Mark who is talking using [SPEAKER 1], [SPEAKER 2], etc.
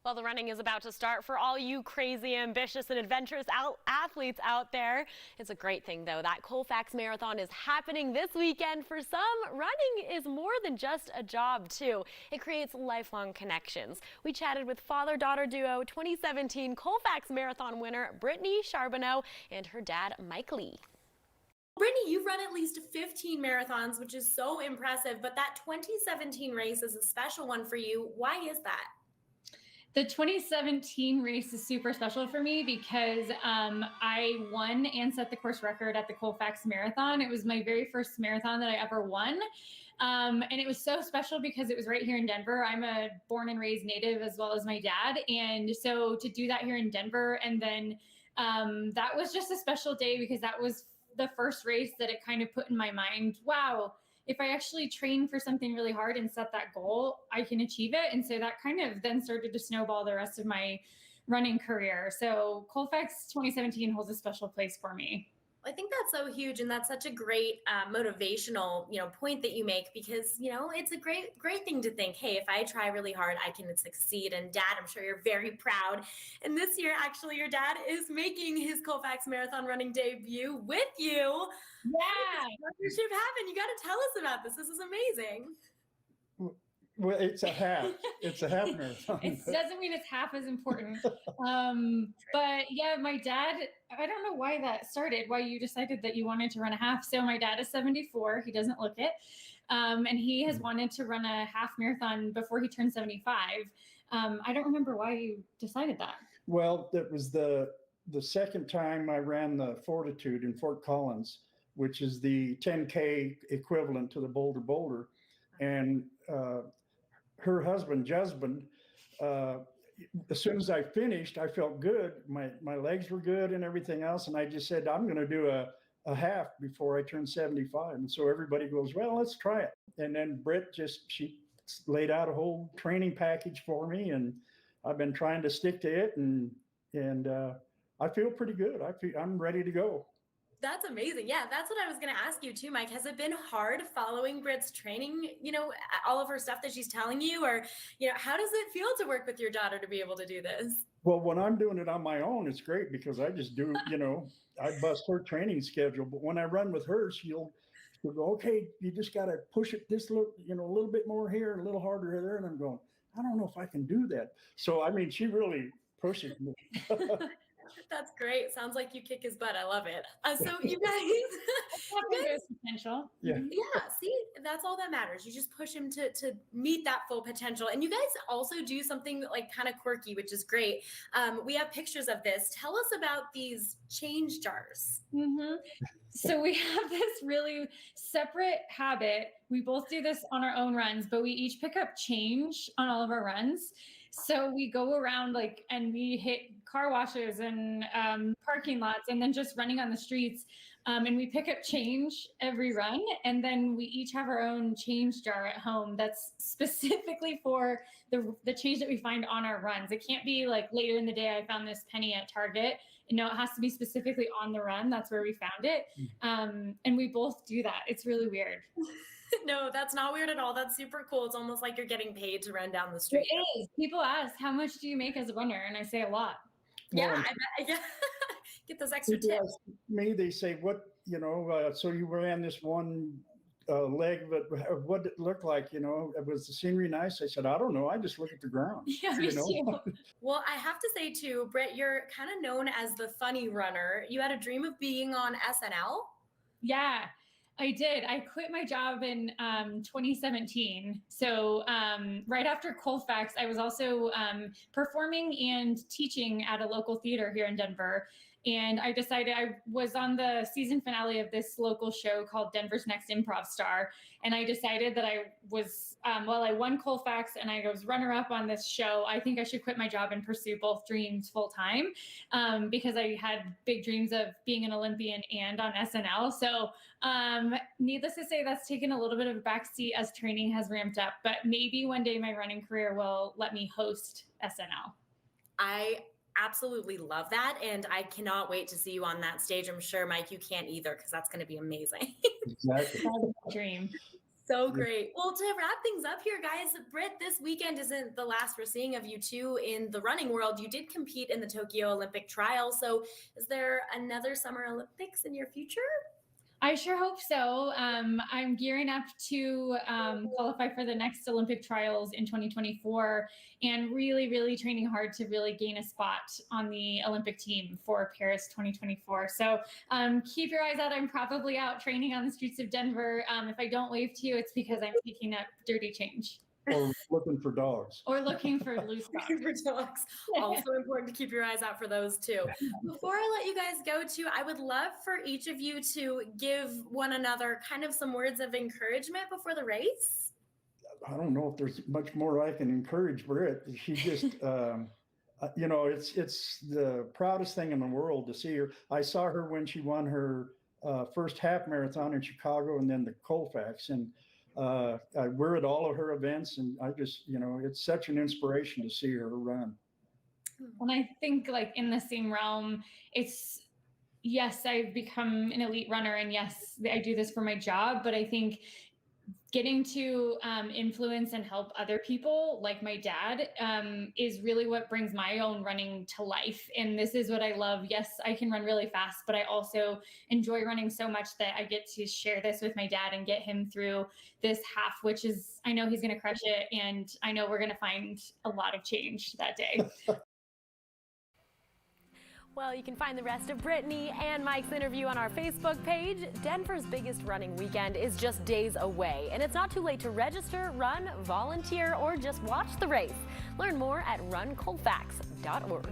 [SPEAKER 1] Well, the running is about to start for all you crazy, ambitious, and adventurous athletes out there. It's a great thing, though, that Colfax Marathon is happening this weekend. For some, running is more than just a job, too. It creates lifelong connections. We chatted with father-daughter duo 2017 Colfax Marathon winner Brittany and her dad, Mike Lee.
[SPEAKER 2] Brittany, you've run at least 15 marathons, which is so impressive, but that 2017 race is a special one for you. Why is that?
[SPEAKER 3] The 2017 race is super special for me because I won and set the course record at the Colfax Marathon. It was my very first marathon that I ever won. And it was so special because it was right here in Denver. I'm a born and raised native as well as my dad. And so to do that here in Denver, and then that was just a special day because that was the first race that it kind of put in my mind, wow, if I actually train for something really hard and set that goal, I can achieve it. And so that kind of then started to snowball the rest of my running career. So Colfax 2017 holds a special place for me.
[SPEAKER 2] I think that's so huge, and that's such a great motivational, point that you make because, it's a great thing to think, hey, if I try really hard, I can succeed. And Dad, I'm sure you're very proud. And this year, actually, your dad is making his Colfax Marathon running debut with you.
[SPEAKER 3] Yeah.
[SPEAKER 2] Partnership happened. You got to tell us about this. This is amazing.
[SPEAKER 4] Well, it's a half. It's a half marathon.
[SPEAKER 3] It doesn't mean it's half as important. But yeah, my dad, I don't know why that started, why you decided that you wanted to run a half. So my dad is 74. He doesn't look it. And he has wanted to run a half marathon before he turned 75. I don't remember why you decided that.
[SPEAKER 4] Well, that was the second time I ran the Fortitude in Fort Collins, which is the 10K equivalent to the Boulder. And her husband, as soon as I finished, I felt good. My legs were good and everything else. And I just said, I'm going to do a half before I turn 75. And so everybody goes, well, let's try it. And then Britt she laid out a whole training package for me. And I've been trying to stick to it. And I feel pretty good. I'm ready to go.
[SPEAKER 2] That's amazing. Yeah, that's what I was going to ask you too, Mike. Has it been hard following Britt's training, all of her stuff that she's telling you, or, how does it feel to work with your daughter to be able to do this?
[SPEAKER 4] Well, when I'm doing it on my own, it's great because I just do, I bust her training schedule. But when I run with her, she'll go, okay, you just got to push it this little, a little bit more here, a little harder there. And I'm going, I don't know if I can do that. So, I mean, she really pushes me.
[SPEAKER 2] That's great. Sounds like you kick his butt. I love it. So you guys,
[SPEAKER 3] potential.
[SPEAKER 4] Yeah.
[SPEAKER 2] See, that's all that matters. You just push him to meet that full potential. And you guys also do something like kind of quirky, which is great. We have pictures of this. Tell us about these change jars.
[SPEAKER 3] Mm-hmm. So we have this really separate habit. We both do this on our own runs, but we each pick up change on all of our runs. So we go around and we hit car washes and parking lots and then just running on the streets. And we pick up change every run. And then we each have our own change jar at home that's specifically for the change that we find on our runs. It can't be like later in the day, I found this penny at Target. No, it has to be specifically on the run. That's where we found it. And we both do that. It's really weird.
[SPEAKER 2] No, that's not weird at all. That's super cool. It's almost like you're getting paid to run down the street.
[SPEAKER 3] It is. People ask, how much do you make as a runner? And I say a lot.
[SPEAKER 2] Yeah, I bet. Yeah. Get those extra tips.
[SPEAKER 4] Me, they say, what, so you ran this one leg, but what did it look like? Was the scenery nice? I said, I don't know. I just look at the ground.
[SPEAKER 3] Yeah, me too.
[SPEAKER 2] Well, I have to say too, Britt, you're kind of known as the funny runner. You had a dream of being on SNL?
[SPEAKER 3] Yeah, I did. I quit my job in 2017. So right after Colfax, I was also performing and teaching at a local theater here in Denver. And I decided I was on the season finale of this local show called Denver's Next Improv Star. And I decided that I was, I won Colfax and I was runner up on this show. I think I should quit my job and pursue both dreams full time because I had big dreams of being an Olympian and on SNL. So needless to say, that's taken a little bit of a backseat as training has ramped up. But maybe one day my running career will let me host SNL.
[SPEAKER 2] I absolutely love that. And I cannot wait to see you on that stage. I'm sure, Mike, you can't either because that's going to be amazing.
[SPEAKER 4] Exactly.
[SPEAKER 3] Dream.
[SPEAKER 2] So great. Well, to wrap things up here, guys, Britt, this weekend isn't the last we're seeing of you two in the running world. You did compete in the Tokyo Olympic trials. So is there another Summer Olympics in your future?
[SPEAKER 3] I sure hope so. I'm gearing up to qualify for the next Olympic trials in 2024 and really, really training hard to really gain a spot on the Olympic team for Paris 2024. So keep your eyes out. I'm probably out training on the streets of Denver. If I don't wave to you, it's because I'm picking up dirty change.
[SPEAKER 4] Or looking for dogs.
[SPEAKER 3] Or looking for loose dogs.
[SPEAKER 2] For dogs. Also important to keep your eyes out for those too. Before I let you guys go too, I would love for each of you to give one another kind of some words of encouragement before the race.
[SPEAKER 4] I don't know if there's much more I can encourage Britt. She just, you know, it's the proudest thing in the world to see her. I saw her when she won her first half marathon in Chicago and then the Colfax. And we're at all of her events, and I just, you know, it's such an inspiration to see her run.
[SPEAKER 3] And I think, like, in the same realm, it's, yes, I've become an elite runner, and yes, I do this for my job, but I think getting to influence and help other people like my dad is really what brings my own running to life. And this is what I love. Yes, I can run really fast, but I also enjoy running so much that I get to share this with my dad and get him through this half, which is, I know he's going to crush it. And I know we're going to find a lot of change that day.
[SPEAKER 1] Well, you can find the rest of Brittany and Mike's interview on our Facebook page. Denver's biggest running weekend is just days away, and it's not too late to register, run, volunteer, or just watch the race. Learn more at runcolfax.org.